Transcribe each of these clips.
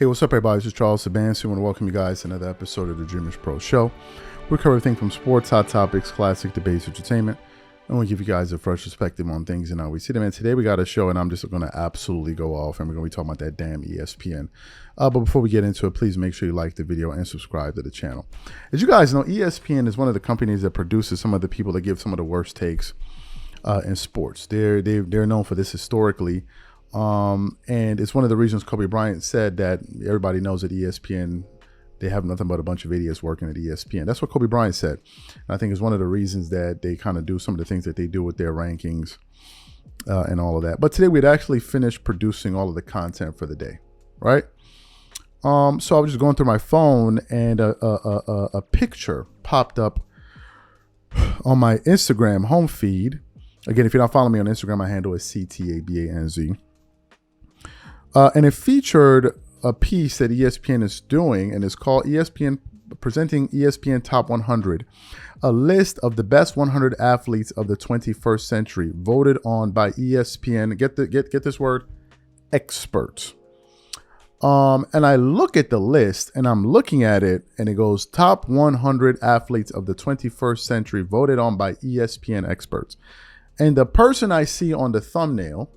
Hey, what's up, everybody? This is Charles Sabansi. I want to welcome you guys to another episode of the DREAMERSPRO show. We cover everything from sports, hot topics, classic debates, entertainment, and we'll give you guys a fresh perspective on things and how we see them. And today we got a show, and I'm just going to absolutely go off, and we're going to be talking about that damn ESPN. But before we get into it, please make sure you like the video and subscribe to the channel. As you guys know, ESPN is one of the companies that produces some of the people that give some of the worst takes in sports. They're known for this historically. And it's one of the reasons Kobe Bryant said that everybody knows at ESPN, they have nothing but a bunch of idiots working at ESPN. That's what Kobe Bryant said. And I think it's one of the reasons that they kind of do some of the things that they do with their rankings and all of that. But today we'd actually finished producing all of the content for the day, right? So I was just going through my phone and a picture popped up on my Instagram home feed. Again, if you're not following me on Instagram, my handle is CTABANZ. And it featured a piece that ESPN is doing, and it's called ESPN Presenting ESPN Top 100, a list of the best 100 athletes of the 21st century, voted on by ESPN. Get this word, experts. And I look at the list, and I'm looking at it, and it goes top 100 athletes of the 21st century, voted on by ESPN experts. And the person I see on the thumbnail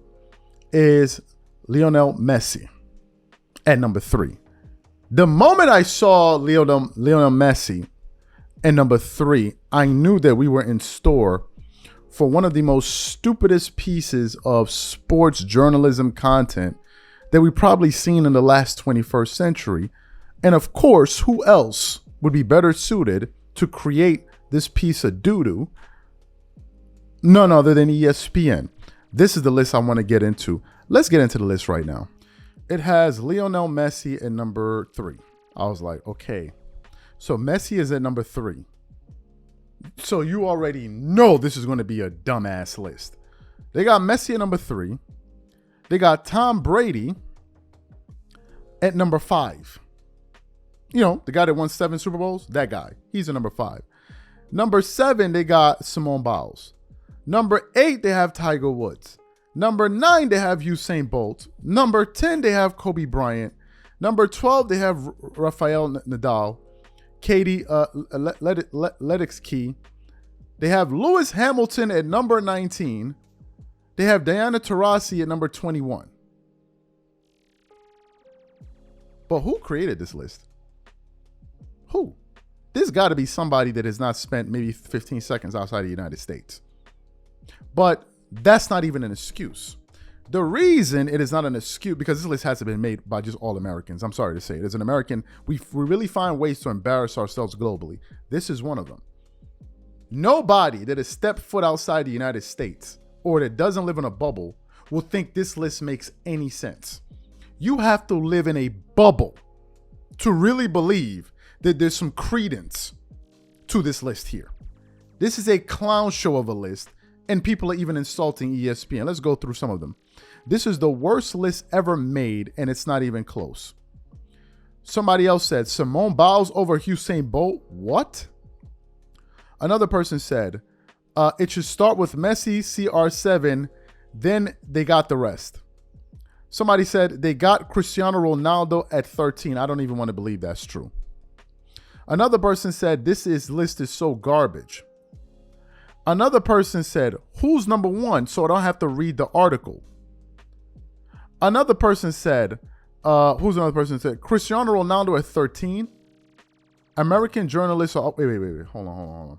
is Lionel Messi at number 3. The moment I saw Lionel Messi at number 3, I knew that we were in store for one of the most stupidest pieces of sports journalism content that we've probably seen in the last 21st century. And of course, who else would be better suited to create this piece of doo-doo? None other than ESPN. This is the list I want to get into. Let's get into the list right now. It has Lionel Messi at number 3. I was like, okay. So Messi is at number 3. So you already know this is going to be a dumbass list. They got Messi at number 3. They got Tom Brady at number 5. You know, the guy that won 7 Super Bowls, that guy. He's at number 5. Number 7, they got Simone Biles. Number 8, they have Tiger Woods. Number 9, they have Usain Bolt. Number 10, they have Kobe Bryant. Number 12, they have Rafael Nadal. Katie Ledecky. They have Lewis Hamilton at number 19. They have Diana Taurasi at number 21. But who created this list? Who? There's got to be somebody that has not spent maybe 15 seconds outside of the United States. But that's not even an excuse. The reason it is not an excuse, because this list hasn't been made by just all Americans. I'm sorry to say it. As an American, we really find ways to embarrass ourselves globally. This is one of them. Nobody that has stepped foot outside the United States or that doesn't live in a bubble will think this list makes any sense. You have to live in a bubble to really believe that there's some credence to this list here. This is a clown show of a list. And people are even insulting ESPN. Let's go through some of them. This is the worst list ever made, and it's not even close. Somebody else said, Simone Biles over Usain Bolt? What? Another person said, it should start with Messi, CR7, then they got the rest. Somebody said they got Cristiano Ronaldo at 13. I don't even want to believe that's true. Another person said, this list is so garbage. Another person said, who's number 1? So I don't have to read the article. Another person said, who's another person said? Cristiano Ronaldo at 13. American journalists are, wait. Hold on.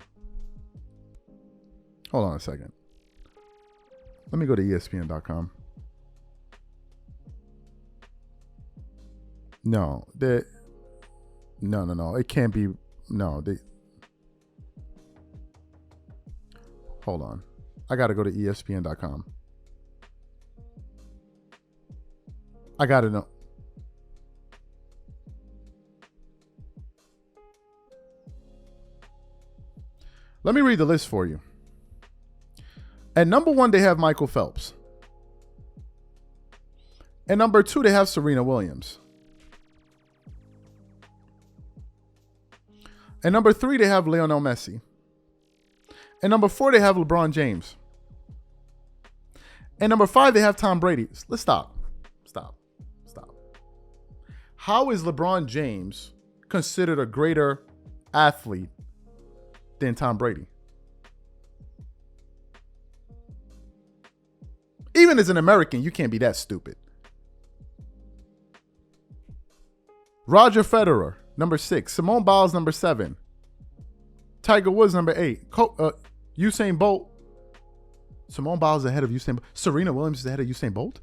Hold on a second. Let me go to ESPN.com. No. It can't be. No, hold on. I got to go to ESPN.com. I got to know. Let me read the list for you. At number 1, they have Michael Phelps. At number 2, they have Serena Williams. At number 3, they have Lionel Messi. And number 4, they have LeBron James. And number 5, they have Tom Brady. Let's stop. How is LeBron James considered a greater athlete than Tom Brady? Even as an American, you can't be that stupid. Roger Federer, number 6. Simone Biles, number 7. Tiger Woods, number 8. Usain Bolt. Simone Biles is ahead of Usain Bolt. Serena Williams is ahead of Usain Bolt?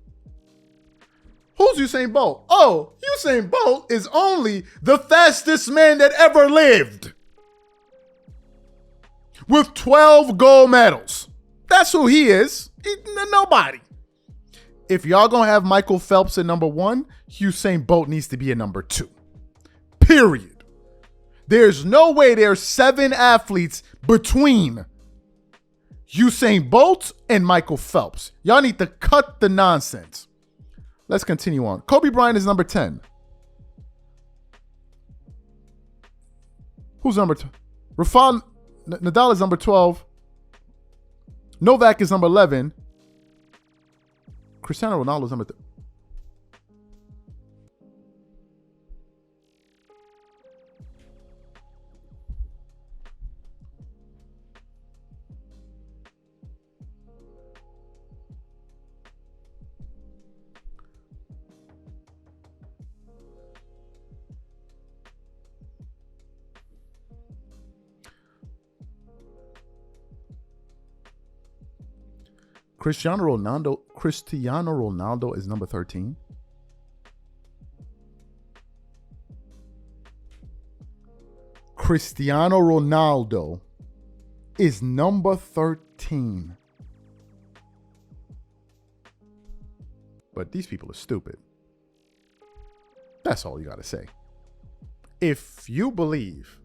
Who's Usain Bolt? Oh, Usain Bolt is only the fastest man that ever lived. With 12 gold medals. That's who he is. Nobody. If y'all gonna have Michael Phelps at number 1, Usain Bolt needs to be at number 2. Period. There's no way there's 7 athletes between Usain Bolt and Michael Phelps. Y'all need to cut the nonsense. Let's continue on. Kobe Bryant is number 10. Who's number 2? Rafael Nadal is number 12. Novak is number 11. Cristiano Ronaldo is number 3. Cristiano Ronaldo is number 13. Cristiano Ronaldo is number 13. But these people are stupid. That's all you got to say. If you believe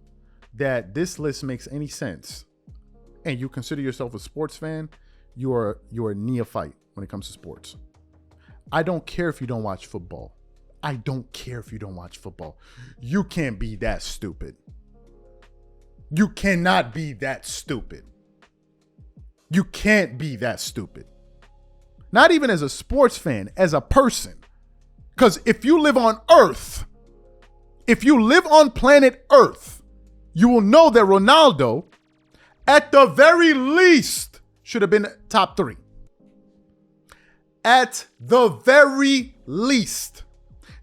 that this list makes any sense and you consider yourself a sports fan, you're a neophyte when it comes to sports. I don't care if you don't watch football. I don't care if you don't watch football. You can't be that stupid. You cannot be that stupid. You can't be that stupid. Not even as a sports fan, as a person. Because if you live on Earth, if you live on planet Earth, you will know that Ronaldo, at the very least, should have been top 3. At the very least.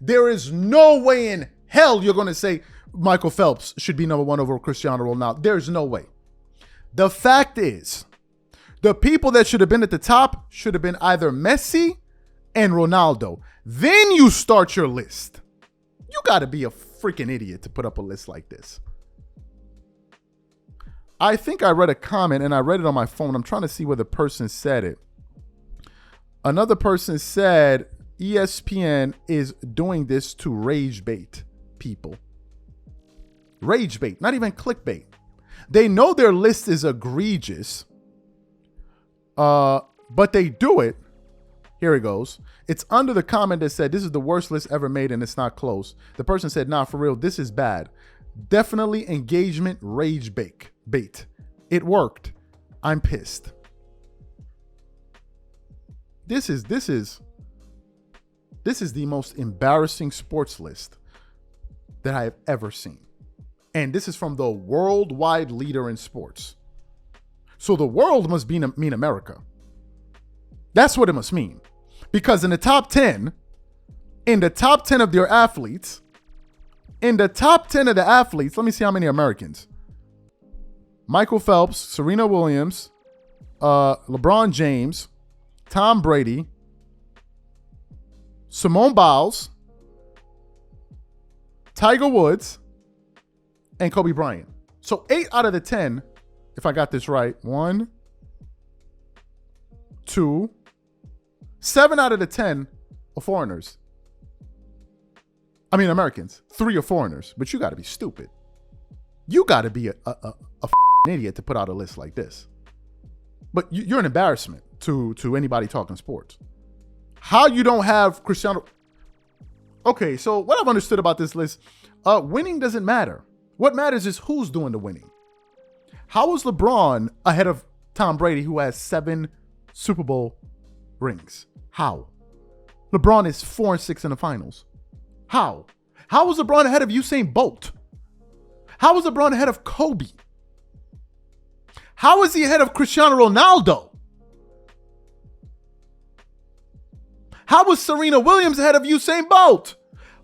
There is no way in hell you're going to say Michael Phelps should be number 1 over Cristiano Ronaldo. There's no way. The fact is, the people that should have been at the top should have been either Messi and Ronaldo. Then you start your list. You got to be a freaking idiot to put up a list like this. I think I read a comment and I read it on my phone. I'm trying to see where the person said it. Another person said ESPN is doing this to rage bait people. Rage bait, not even clickbait. They know their list is egregious, but they do it. Here it goes. It's under the comment that said, this is the worst list ever made and it's not close. The person said, nah, for real, this is bad. Definitely engagement rage bait. It worked. I'm pissed. This is the most embarrassing sports list that I have ever seen. And this is from the worldwide leader in sports. So the world must mean America. That's what it must mean. Because in the top 10 of their athletes, let me see how many Americans. Michael Phelps, Serena Williams, LeBron James, Tom Brady, Simone Biles, Tiger Woods, and Kobe Bryant. So 8 out of the 10, if I got this right, 1, 2, 7 out of the 10 are foreigners. I mean, Americans. 3 are foreigners, but you got to be stupid. You got to be a idiot to put out a list like this. But you're an embarrassment to anybody talking sports. How you don't have Cristiano? Okay, so what I've understood about this list, winning doesn't matter. What matters is who's doing the winning. How is LeBron ahead of Tom Brady, who has 7 Super Bowl rings? How? LeBron is 4-6 in the finals. How? How was LeBron ahead of Usain Bolt? How was LeBron ahead of Kobe? How is he ahead of Cristiano Ronaldo? How was Serena Williams ahead of Usain Bolt?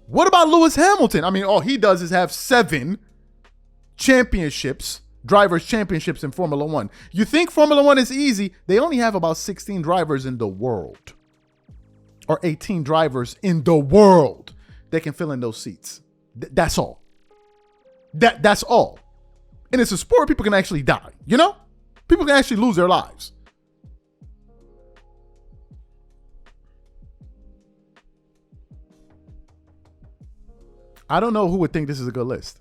What about Lewis Hamilton? I mean, all he does is have 7 championships, drivers' championships in Formula One. You think Formula One is easy? They only have about 16 drivers in the world, or 18 drivers in the world that can fill in those seats. That's all. That's all. And it's a sport people can actually die, you know? People can actually lose their lives. I don't know who would think this is a good list.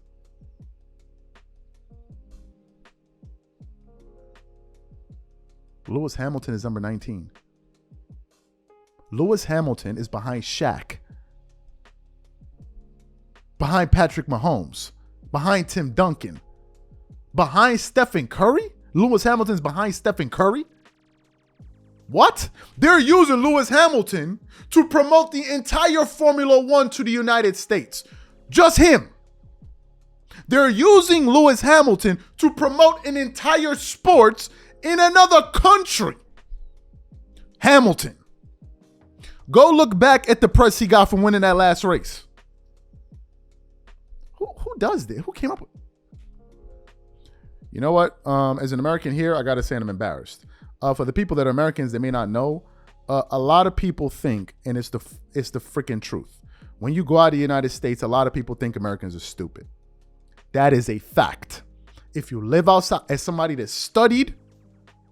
Lewis Hamilton is number 19. Lewis Hamilton is behind Shaq, behind Patrick Mahomes, behind Tim Duncan, behind Stephen Curry. Lewis Hamilton's behind Stephen Curry. What? They're using Lewis Hamilton to promote the entire Formula One to the United States. Just him. They're using Lewis Hamilton to promote an entire sports in another country. Hamilton. Go look back at the press he got from winning that last race. Who does this? Who came up with it? You know what? As an American here, I got to say I'm embarrassed. For the people that are Americans, they may not know, a lot of people think, and it's the freaking truth. When you go out of the United States, a lot of people think Americans are stupid. That is a fact. If you live outside, as somebody that studied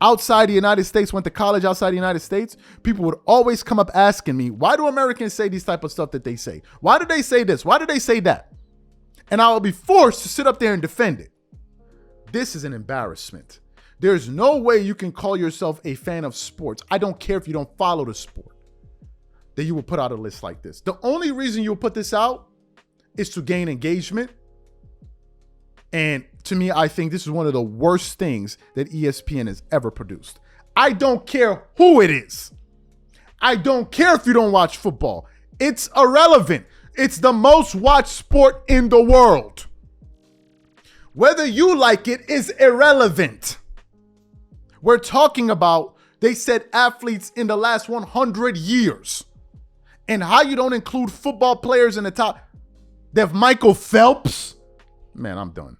outside the United States, went to college outside the United States, people would always come up asking me, why do Americans say these type of stuff that they say? Why do they say this? Why do they say that? And I will be forced to sit up there and defend it. This is an embarrassment. There's no way you can call yourself a fan of sports. I don't care if you don't follow the sport, that you will put out a list like this. The only reason you'll put this out is to gain engagement. And to me, I think this is one of the worst things that ESPN has ever produced. I don't care who it is. I don't care if you don't watch football. It's irrelevant. It's the most watched sport in the world. Whether you like it is irrelevant. We're talking about, they said, athletes in the last 100 years. And how you don't include football players in the top. They have Michael Phelps. Man, I'm done.